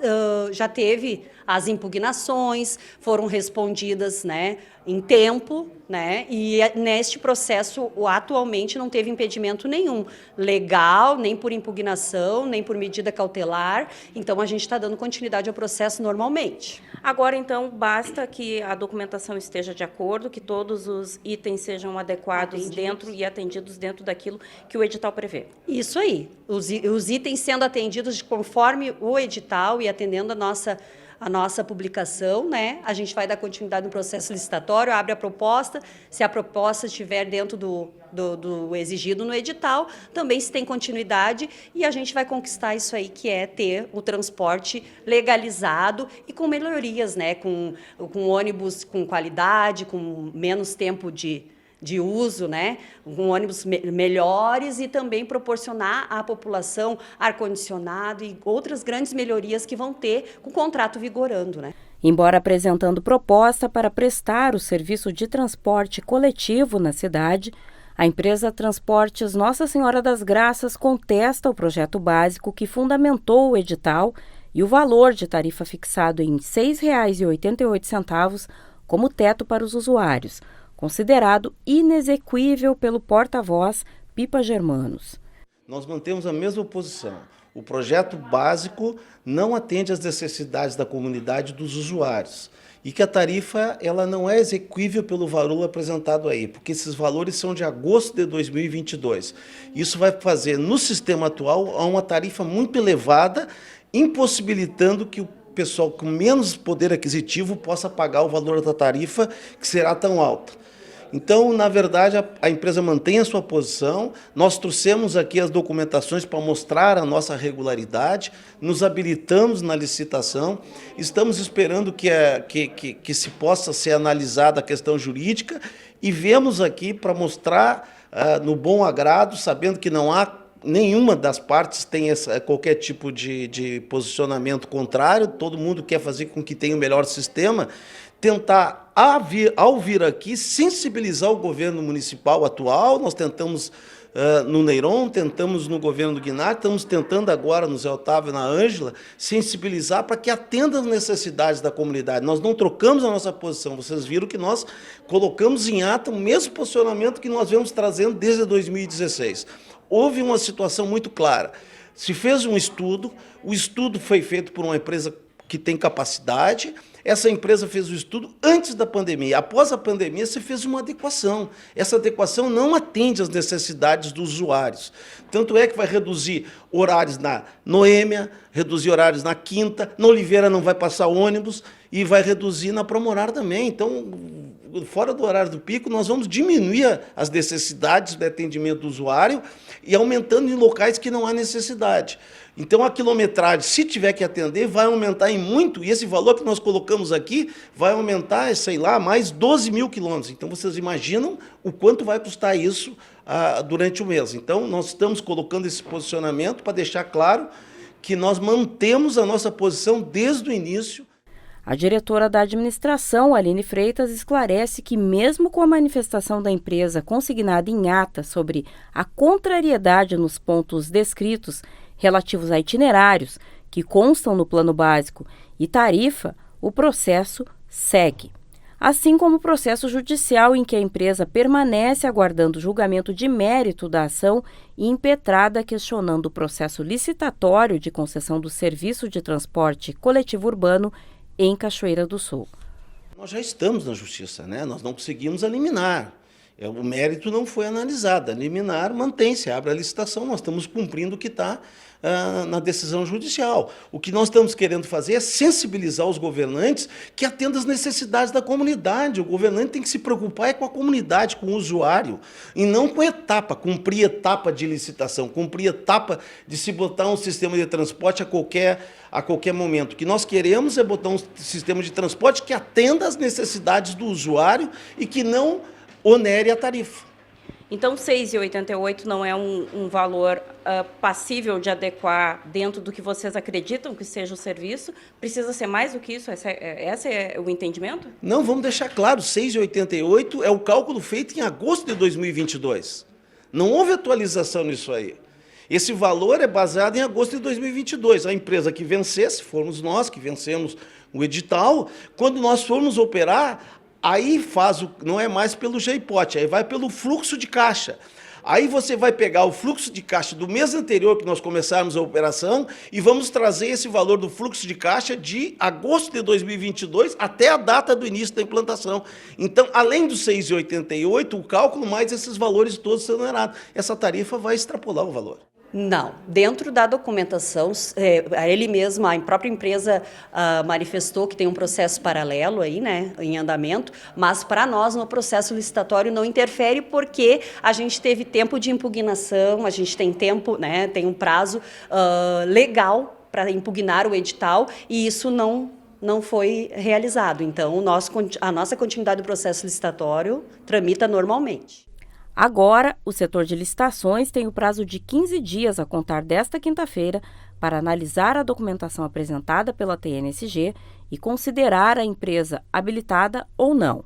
já teve as impugnações, foram respondidas, né, em tempo, né? E neste processo, atualmente, não teve impedimento nenhum legal, nem por impugnação, nem por medida cautelar. Então, a gente está dando continuidade ao processo normalmente. Agora, então, basta que a documentação esteja de acordo, que todos os itens sejam adequados dentro e atendidos dentro daquilo que o edital prevê. Isso aí. Os itens sendo atendidos conforme o edital e atendendo a nossa publicação, né? A gente vai dar continuidade no processo licitatório, abre a proposta, se a proposta estiver dentro do exigido no edital, também se tem continuidade e a gente vai conquistar isso aí, que é ter o transporte legalizado e com melhorias, né? Com ônibus com qualidade, com menos tempo de uso, né, com ônibus melhores e também proporcionar à população ar-condicionado e outras grandes melhorias que vão ter com o contrato vigorando, né. Embora apresentando proposta para prestar o serviço de transporte coletivo na cidade, a empresa Transportes Nossa Senhora das Graças contesta o projeto básico que fundamentou o edital e o valor de tarifa fixado em R$ 6,88 como teto para os usuários, considerado inexequível pelo porta-voz Pipa Germanos. Nós mantemos a mesma posição. O projeto básico não atende às necessidades da comunidade dos usuários e que a tarifa ela não é exequível pelo valor apresentado aí, porque esses valores são de agosto de 2022. Isso vai fazer, no sistema atual, uma tarifa muito elevada, impossibilitando que o pessoal com menos poder aquisitivo possa pagar o valor da tarifa, que será tão alta. Então, na verdade, a empresa mantém a sua posição, nós trouxemos aqui as documentações para mostrar a nossa regularidade, nos habilitamos na licitação, estamos esperando que se possa ser analisada a questão jurídica e viemos aqui para mostrar no bom agrado, sabendo que não há nenhuma das partes tem qualquer tipo de posicionamento contrário, todo mundo quer fazer com que tenha o melhor sistema, tentar ao vir aqui, sensibilizar o governo municipal atual. Nós tentamos no Neyron, tentamos no governo do Guinart, estamos tentando agora no Zé Otávio, na Ângela, sensibilizar para que atenda às necessidades da comunidade. Nós não trocamos a nossa posição, vocês viram que nós colocamos em ata o mesmo posicionamento que nós vemos trazendo desde 2016. Houve uma situação muito clara, se fez um estudo, o estudo foi feito por uma empresa que tem capacidade. Essa empresa fez o estudo antes da pandemia. Após a pandemia, se fez uma adequação. Essa adequação não atende às necessidades dos usuários. Tanto é que vai reduzir horários na Noêmia, reduzir horários na Quinta, na Oliveira não vai passar ônibus e vai reduzir na Promorar também. Então, fora do horário do pico, nós vamos diminuir as necessidades de atendimento do usuário e aumentando em locais que não há necessidade. Então, a quilometragem, se tiver que atender, vai aumentar em muito, e esse valor que nós colocamos aqui vai aumentar, sei lá, mais 12 mil quilômetros. Então, vocês imaginam o quanto vai custar isso durante o mês. Então, nós estamos colocando esse posicionamento para deixar claro que nós mantemos a nossa posição desde o início. A diretora da administração, Aline Freitas, esclarece que mesmo com a manifestação da empresa consignada em ata sobre a contrariedade nos pontos descritos relativos a itinerários que constam no plano básico e tarifa, o processo segue. Assim como o processo judicial em que a empresa permanece aguardando o julgamento de mérito da ação e impetrada questionando o processo licitatório de concessão do serviço de transporte coletivo urbano em Cachoeira do Sul. Nós já estamos na justiça, né? Nós não conseguimos a liminar. O mérito não foi analisado. A liminar mantém-se, abre a licitação, nós estamos cumprindo o que está na decisão judicial. O que nós estamos querendo fazer é sensibilizar os governantes que atendam às necessidades da comunidade. O governante tem que se preocupar com a comunidade, com o usuário, e não com etapa, cumprir etapa de licitação, cumprir etapa de se botar um sistema de transporte a qualquer momento. O que nós queremos é botar um sistema de transporte que atenda às necessidades do usuário e que não onere a tarifa. Então, R$ 6,88 não é um valor passível de adequar dentro do que vocês acreditam que seja o serviço? Precisa ser mais do que isso? Esse é o entendimento? Não, vamos deixar claro, R$ 6,88 é o cálculo feito em agosto de 2022. Não houve atualização nisso aí. Esse valor é baseado em agosto de 2022. A empresa que vencesse, fomos nós que vencemos o edital, quando nós formos operar, aí não é mais pelo GIPOT, aí vai pelo fluxo de caixa. Aí você vai pegar o fluxo de caixa do mês anterior que nós começarmos a operação e vamos trazer esse valor do fluxo de caixa de agosto de 2022 até a data do início da implantação. Então, além dos 6,88, o cálculo mais esses valores todos sendo errados. Essa tarifa vai extrapolar o valor. Não. Dentro da documentação, ele mesmo, a própria empresa manifestou que tem um processo paralelo aí, né, em andamento, mas para nós no processo licitatório não interfere porque a gente teve tempo de impugnação, a gente tem tempo, né, tem um prazo legal para impugnar o edital e isso não foi realizado. Então, a nossa continuidade do processo licitatório tramita normalmente. Agora, o setor de licitações tem o prazo de 15 dias a contar desta quinta-feira para analisar a documentação apresentada pela TNSG e considerar a empresa habilitada ou não.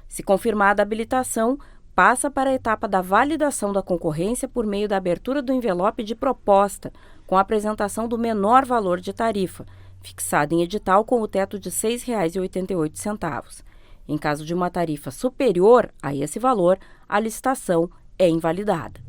Se confirmada a habilitação, passa para a etapa da validação da concorrência por meio da abertura do envelope de proposta, com a apresentação do menor valor de tarifa, fixado em edital com o teto de R$ 6,88. Em caso de uma tarifa superior a esse valor, a licitação é invalidada.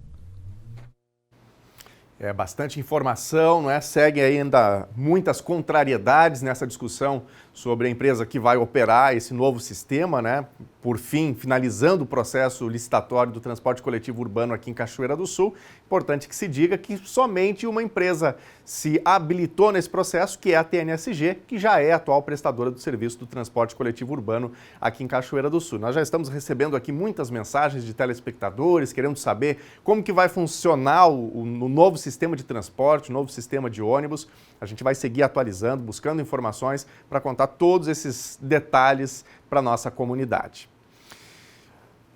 É bastante informação, não é? Segue ainda muitas contrariedades nessa discussão sobre a empresa que vai operar esse novo sistema, né? Por fim, finalizando o processo licitatório do transporte coletivo urbano aqui em Cachoeira do Sul. Importante que se diga que somente uma empresa se habilitou nesse processo, que é a TNSG, que já é a atual prestadora do serviço do transporte coletivo urbano aqui em Cachoeira do Sul. Nós já estamos recebendo aqui muitas mensagens de telespectadores, querendo saber como que vai funcionar o novo sistema de transporte, o novo sistema de ônibus. A gente vai seguir atualizando, buscando informações para contar todos esses detalhes para a nossa comunidade.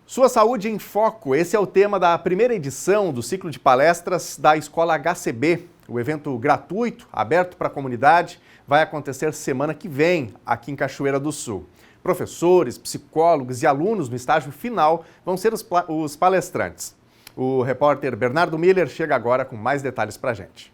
Sua Saúde em Foco, esse é o tema da primeira edição do ciclo de palestras da Escola HCB. O evento gratuito, aberto para a comunidade, vai acontecer semana que vem aqui em Cachoeira do Sul. Professores, psicólogos e alunos no estágio final vão ser os palestrantes. O repórter Bernardo Miller chega agora com mais detalhes para a gente.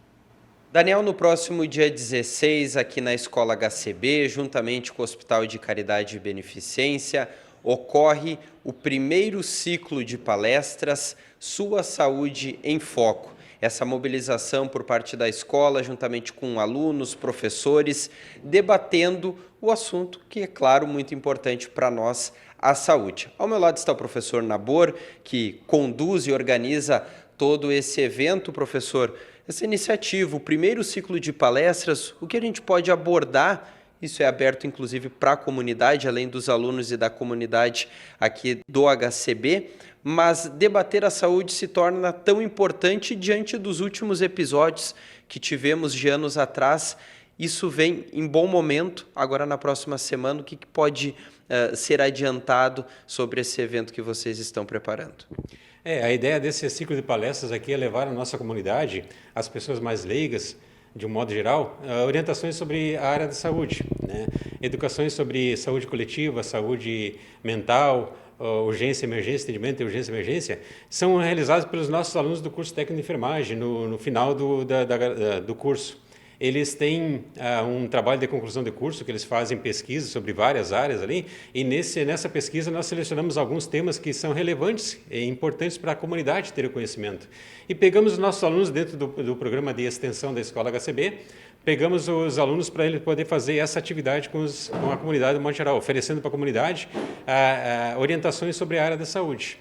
Daniel, no próximo dia 16, aqui na Escola HCB, juntamente com o Hospital de Caridade e Beneficência, ocorre o primeiro ciclo de palestras Sua Saúde em Foco. Essa mobilização por parte da escola, juntamente com alunos, professores, debatendo o assunto que, é claro, muito importante para nós, a saúde. Ao meu lado está o professor Nabor, que conduz e organiza todo esse evento. Professor, essa iniciativa, o primeiro ciclo de palestras, o que a gente pode abordar? Isso é aberto, inclusive, para a comunidade, além dos alunos e da comunidade aqui do HCB, mas debater a saúde se torna tão importante diante dos últimos episódios que tivemos de anos atrás. Isso vem em bom momento. Agora, na próxima semana, o que pode ser adiantado sobre esse evento que vocês estão preparando? A ideia desse ciclo de palestras aqui é levar à nossa comunidade, as pessoas mais leigas, de um modo geral, orientações sobre a área da saúde, né? Educações sobre saúde coletiva, saúde mental, urgência, emergência, atendimento e urgência e emergência, são realizadas pelos nossos alunos do curso técnico de enfermagem no final do curso. Eles têm um trabalho de conclusão de curso, que eles fazem pesquisa sobre várias áreas ali, e nessa pesquisa nós selecionamos alguns temas que são relevantes e importantes para a comunidade ter o conhecimento. E pegamos os nossos alunos dentro do programa de extensão da Escola HCB, pegamos os alunos para eles poder fazer essa atividade com a comunidade de modo geral, oferecendo para a comunidade orientações sobre a área da saúde.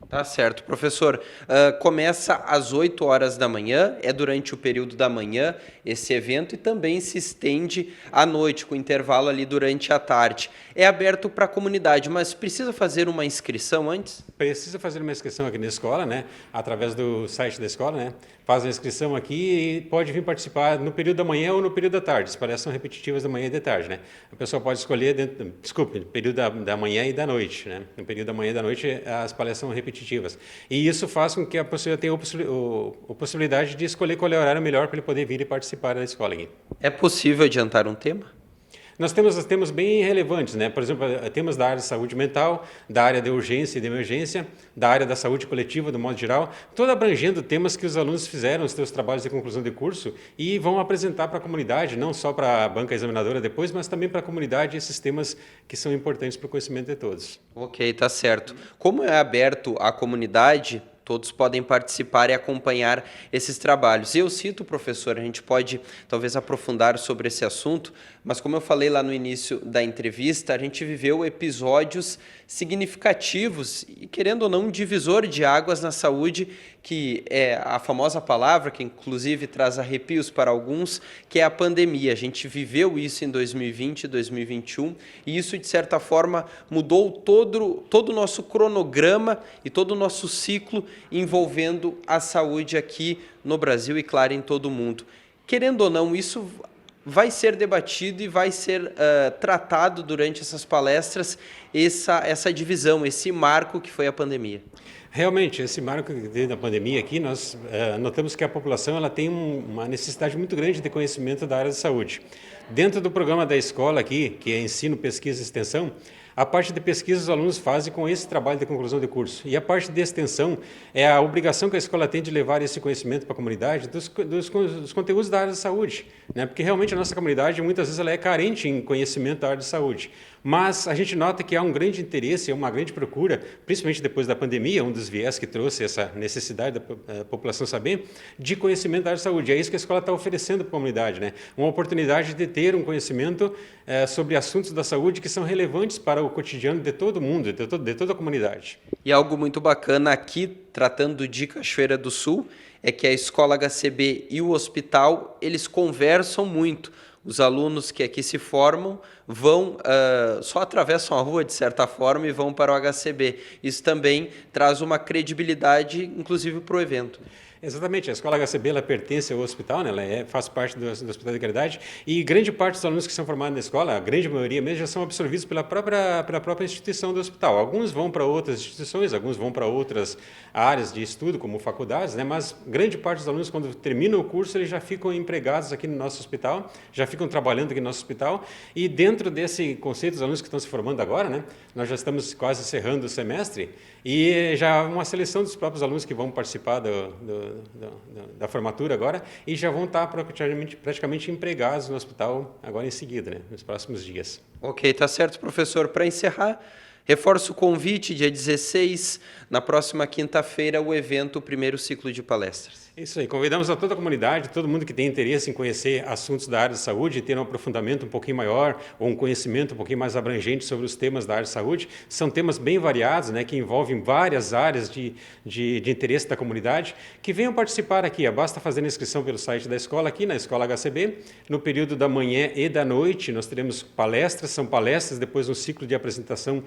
Tá certo, professor. Começa às 8 horas da manhã, é durante o período da manhã esse evento, e também se estende à noite, com intervalo ali durante a tarde. É aberto para a comunidade, mas precisa fazer uma inscrição antes? Precisa fazer uma inscrição aqui na escola, né? Através do site da escola, né? Faz a inscrição aqui e pode vir participar no período da manhã ou no período da tarde. As palestras são repetitivas da manhã e da tarde, né? A pessoa pode escolher, no período da manhã e da noite, né? No período da manhã e da noite as palestras são repetitivas. E isso faz com que a pessoa tenha a possibilidade de escolher qual é o horário melhor para ele poder vir e participar da escola aqui. É possível adiantar um tema? Nós temos temas bem relevantes, né? Por exemplo, temas da área de saúde mental, da área de urgência e de emergência, da área da saúde coletiva, do modo geral, todo abrangendo temas que os alunos fizeram os seus trabalhos de conclusão de curso e vão apresentar para a comunidade, não só para a banca examinadora depois, mas também para a comunidade, esses temas que são importantes para o conhecimento de todos. Ok, tá certo. Como é aberto à comunidade, todos podem participar e acompanhar esses trabalhos. Eu cito, professor, a gente pode talvez aprofundar sobre esse assunto, mas como eu falei lá no início da entrevista, a gente viveu episódios significativos e, querendo ou não, um divisor de águas na saúde, que é a famosa palavra, que inclusive traz arrepios para alguns, que é a pandemia. A gente viveu isso em 2020 e 2021 e isso, de certa forma, mudou todo o nosso cronograma e todo o nosso ciclo envolvendo a saúde aqui no Brasil e, claro, em todo o mundo. Querendo ou não, isso vai ser debatido e vai ser tratado durante essas palestras, essa divisão, esse marco que foi a pandemia. Realmente, esse marco da pandemia aqui, nós notamos que a população ela tem uma necessidade muito grande de conhecimento da área da saúde. Dentro do programa da escola aqui, que é ensino, pesquisa e extensão, a parte de pesquisa os alunos fazem com esse trabalho de conclusão de curso. E a parte de extensão é a obrigação que a escola tem de levar esse conhecimento para a comunidade dos conteúdos da área da saúde, né? Porque realmente a nossa comunidade, muitas vezes, ela é carente em conhecimento da área de saúde. Mas a gente nota que há um grande interesse, uma grande procura, principalmente depois da pandemia, um dos viés que trouxe essa necessidade da população saber, de conhecimento da área de saúde. É isso que a escola está oferecendo para a comunidade, né? Uma oportunidade de ter um conhecimento sobre assuntos da saúde que são relevantes para o cotidiano de todo mundo, de toda a comunidade. E algo muito bacana aqui, tratando de Cachoeira do Sul, é que a Escola HCB e o hospital, eles conversam muito. Os alunos que aqui se formam vão, só atravessam a rua, de certa forma, e vão para o HCB. Isso também traz uma credibilidade, inclusive, para o evento. Exatamente, a Escola HCB ela pertence ao hospital, né? Ela faz parte do Hospital de Caridade, e grande parte dos alunos que são formados na escola, a grande maioria mesmo, já são absorvidos pela própria instituição do hospital. Alguns vão para outras instituições, alguns vão para outras áreas de estudo, como faculdades, né? Mas grande parte dos alunos, quando terminam o curso, eles já ficam empregados aqui no nosso hospital, já ficam trabalhando aqui no nosso hospital, e dentro desse conceito dos alunos que estão se formando agora, né? Nós já estamos quase encerrando o semestre, e já uma seleção dos próprios alunos que vão participar da formatura agora e já vão estar praticamente empregados no hospital agora em seguida, né, nos próximos dias. Ok, tá certo, professor. Para encerrar, reforço o convite, dia 16, na próxima quinta-feira, o evento, o primeiro ciclo de palestras. Isso aí, convidamos a toda a comunidade, todo mundo que tem interesse em conhecer assuntos da área de saúde, ter um aprofundamento um pouquinho maior ou um conhecimento um pouquinho mais abrangente sobre os temas da área de saúde. São temas bem variados, né, que envolvem várias áreas de interesse da comunidade, que venham participar aqui. Basta fazer a inscrição pelo site da escola aqui, na Escola HCB. No período da manhã e da noite, nós teremos palestras, são palestras, depois um ciclo de apresentação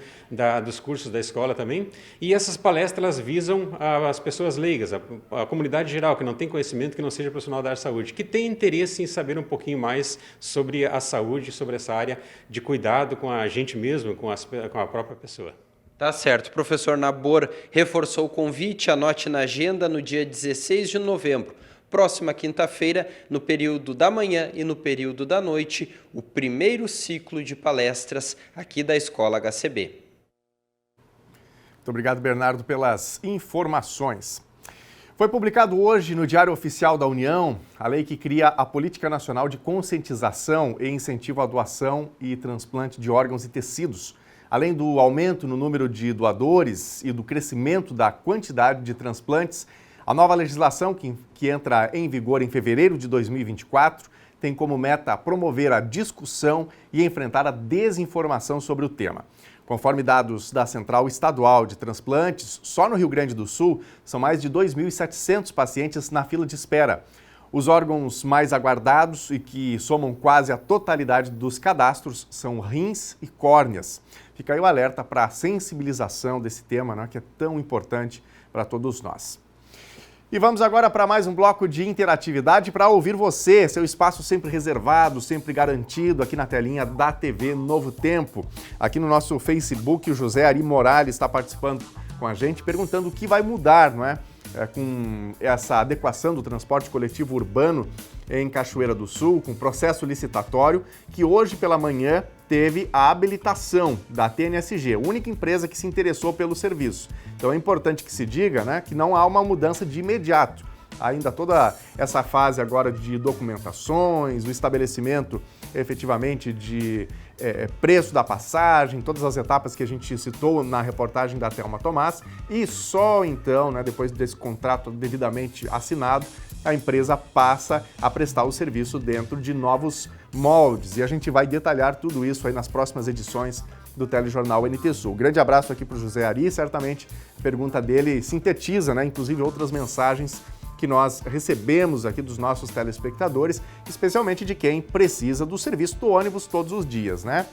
dos cursos da escola também. E essas palestras elas visam as pessoas leigas, a comunidade geral, que não tem conhecimento, que não seja profissional da área de saúde, que tem interesse em saber um pouquinho mais sobre a saúde, sobre essa área de cuidado com a gente mesmo, com a própria pessoa. Tá certo. O professor Nabor reforçou o convite, anote na agenda no dia 16 de novembro. Próxima quinta-feira, no período da manhã e no período da noite, o primeiro ciclo de palestras aqui da Escola HCB. Muito obrigado, Bernardo, pelas informações. Foi publicado hoje no Diário Oficial da União a lei que cria a Política Nacional de Conscientização e Incentivo à Doação e Transplante de Órgãos e Tecidos. Além do aumento no número de doadores e do crescimento da quantidade de transplantes, a nova legislação, que entra em vigor em fevereiro de 2024, tem como meta promover a discussão e enfrentar a desinformação sobre o tema. Conforme dados da Central Estadual de Transplantes, só no Rio Grande do Sul são mais de 2.700 pacientes na fila de espera. Os órgãos mais aguardados e que somam quase a totalidade dos cadastros são rins e córneas. Fica aí o alerta para a sensibilização desse tema, né, que é tão importante para todos nós. E vamos agora para mais um bloco de interatividade para ouvir você, seu espaço sempre reservado, sempre garantido aqui na telinha da TV Novo Tempo. Aqui no nosso Facebook, o José Ari Morales está participando com a gente, perguntando o que vai mudar, não é? Com essa adequação do transporte coletivo urbano em Cachoeira do Sul, com processo licitatório, que hoje pela manhã teve a habilitação da TNSG, única empresa que se interessou pelo serviço. Então é importante que se diga, né, que não há uma mudança de imediato. Ainda toda essa fase agora de documentações, o estabelecimento efetivamente de preço da passagem, todas as etapas que a gente citou na reportagem da Thelma Tomás, e só então, né, depois desse contrato devidamente assinado, a empresa passa a prestar o serviço dentro de novos moldes. E a gente vai detalhar tudo isso aí nas próximas edições do Telejornal NT Sul. Grande abraço aqui para o José Ari, certamente a pergunta dele sintetiza, né, inclusive outras mensagens que nós recebemos aqui dos nossos telespectadores, especialmente de quem precisa do serviço do ônibus todos os dias, né?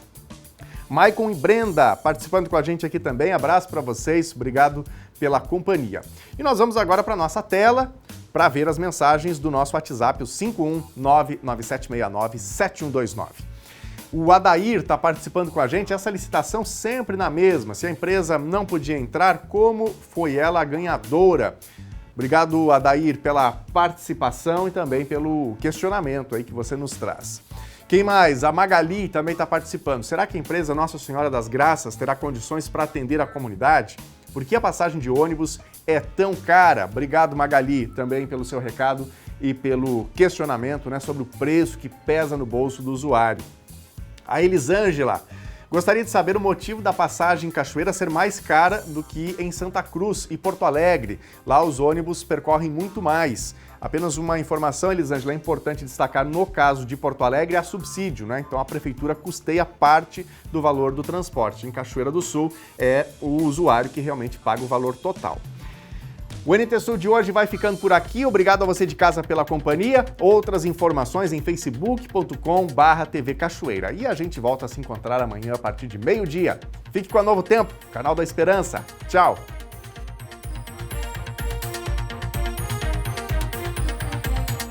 Maicon e Brenda participando com a gente aqui também, abraço para vocês, obrigado pela companhia. E nós vamos agora para a nossa tela para ver as mensagens do nosso WhatsApp, o 51997697129. O Adair está participando com a gente, essa licitação sempre na mesma, se a empresa não podia entrar, como foi ela a ganhadora? Obrigado, Adair, pela participação e também pelo questionamento aí que você nos traz. Quem mais? A Magali também está participando. Será que a empresa Nossa Senhora das Graças terá condições para atender a comunidade? Por que a passagem de ônibus é tão cara? Obrigado, Magali, também pelo seu recado e pelo questionamento, né, sobre o preço que pesa no bolso do usuário. A Elisângela gostaria de saber o motivo da passagem em Cachoeira ser mais cara do que em Santa Cruz e Porto Alegre. Lá os ônibus percorrem muito mais. Apenas uma informação, Elisângela, é importante destacar no caso de Porto Alegre há subsídio, né? Então a prefeitura custeia parte do valor do transporte. Em Cachoeira do Sul é o usuário que realmente paga o valor total. O NT Sul de hoje vai ficando por aqui. Obrigado a você de casa pela companhia. Outras informações em facebook.com/TV Cachoeira. E a gente volta a se encontrar amanhã a partir de meio-dia. Fique com a Novo Tempo, canal da Esperança. Tchau!